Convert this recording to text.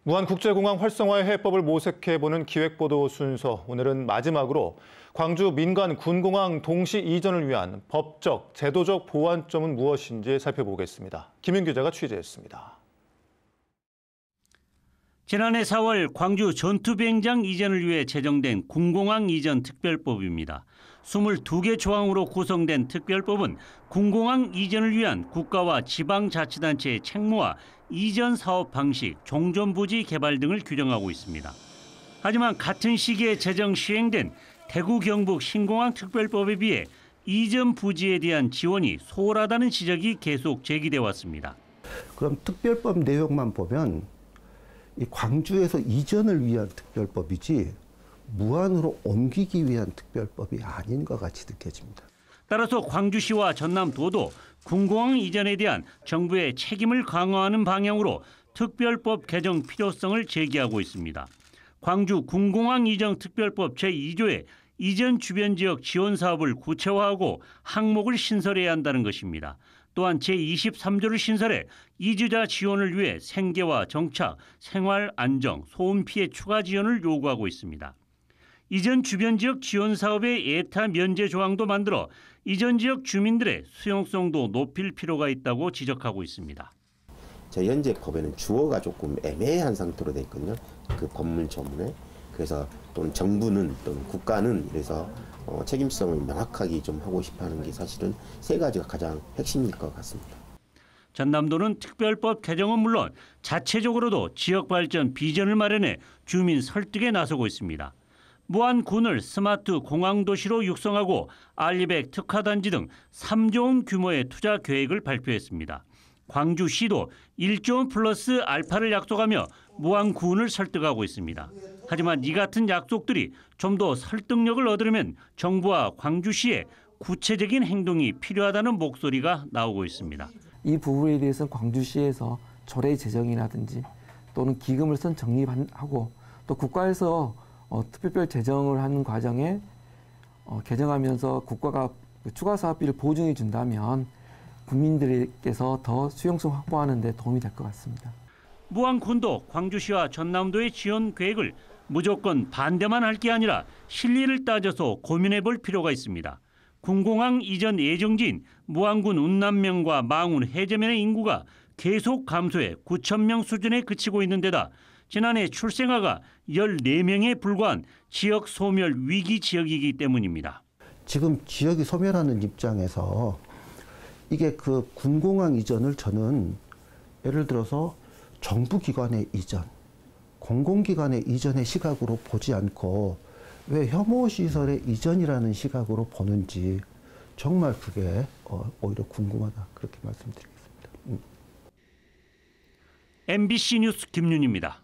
무안국제공항 활성화의 해법을 모색해보는 기획보도 순서. 오늘은 마지막으로 광주 민간 군공항 동시 이전을 위한 법적, 제도적 보완점은 무엇인지 살펴보겠습니다. 김윤 기자가 취재했습니다. 지난해 4월 광주 전투비행장 이전을 위해 제정된 군공항 이전 특별법입니다. 22개 조항으로 구성된 특별법은 군공항 이전을 위한 국가와 지방자치단체의 책무와 이전 사업 방식, 종전부지 개발 등을 규정하고 있습니다. 하지만 같은 시기에 제정 시행된 대구 경북 신공항 특별법에 비해 이전 부지에 대한 지원이 소홀하다는 지적이 계속 제기돼 왔습니다. 그럼 특별법 내용만 보면 이 광주에서 이전을 위한 특별법이지 무안으로 옮기기 위한 특별법이 아닌 것 같이 느껴집니다. 따라서 광주시와 전남도도 군공항 이전에 대한 정부의 책임을 강화하는 방향으로 특별법 개정 필요성을 제기하고 있습니다. 광주 군공항 이전 특별법 제2조에 이전 주변 지역 지원 사업을 구체화하고 항목을 신설해야 한다는 것입니다. 또한 제23조를 신설해 이주자 지원을 위해 생계와 정착, 생활 안정, 소음 피해 추가 지원을 요구하고 있습니다. 이전 주변 지역 지원 사업의 예타 면제 조항도 만들어 이전 지역 주민들의 수용성도 높일 필요가 있다고 지적하고 있습니다. 제 현재 법에는 주어가 조금 애매한 상태로 돼 있거든요. 그 법문조문에. 그래서 또는 정부는 또는 국가는 이래서 책임성을 명확하게 좀 하고 싶어하는 게 사실은 세 가지가 가장 핵심일 것 같습니다. 전남도는 특별법 개정은 물론 자체적으로도 지역 발전 비전을 마련해 주민 설득에 나서고 있습니다. 무안군을 스마트 공항도시로 육성하고 알리백 특화단지 등 3조 원 규모의 투자 계획을 발표했습니다. 광주시도 1조 원 플러스 알파를 약속하며 무안군을 설득하고 있습니다. 하지만 이 같은 약속들이 좀 더 설득력을 얻으려면 정부와 광주시의 구체적인 행동이 필요하다는 목소리가 나오고 있습니다. 이 부분에 대해서는 광주시에서 조례 제정이라든지 또는 기금을 정립하고 또 국가에서 특별법 제정을 하는 과정에 개정하면서 국가가 추가 사업비를 보증해 준다면 국민들께서 더 수용성 확보하는 데 도움이 될 것 같습니다. 무안군도 광주시와 전남도의 지원 계획을 무조건 반대만 할 게 아니라 실리를 따져서 고민해 볼 필요가 있습니다. 군공항 이전 예정지인 무안군 운남면과 망운 해저면의 인구가 계속 감소해 9,000명 수준에 그치고 있는 데다 지난해 출생아가 14명에 불과한 지역 소멸 위기 지역이기 때문입니다. 지금 지역이 소멸하는 입장에서 이게 그 군공항 이전을 저는 예를 들어서 정부기관의 이전, 공공기관의 이전의 시각으로 보지 않고 왜 혐오시설의 이전이라는 시각으로 보는지 정말 그게 오히려 궁금하다 그렇게 말씀드리겠습니다. MBC 뉴스 김윤입니다.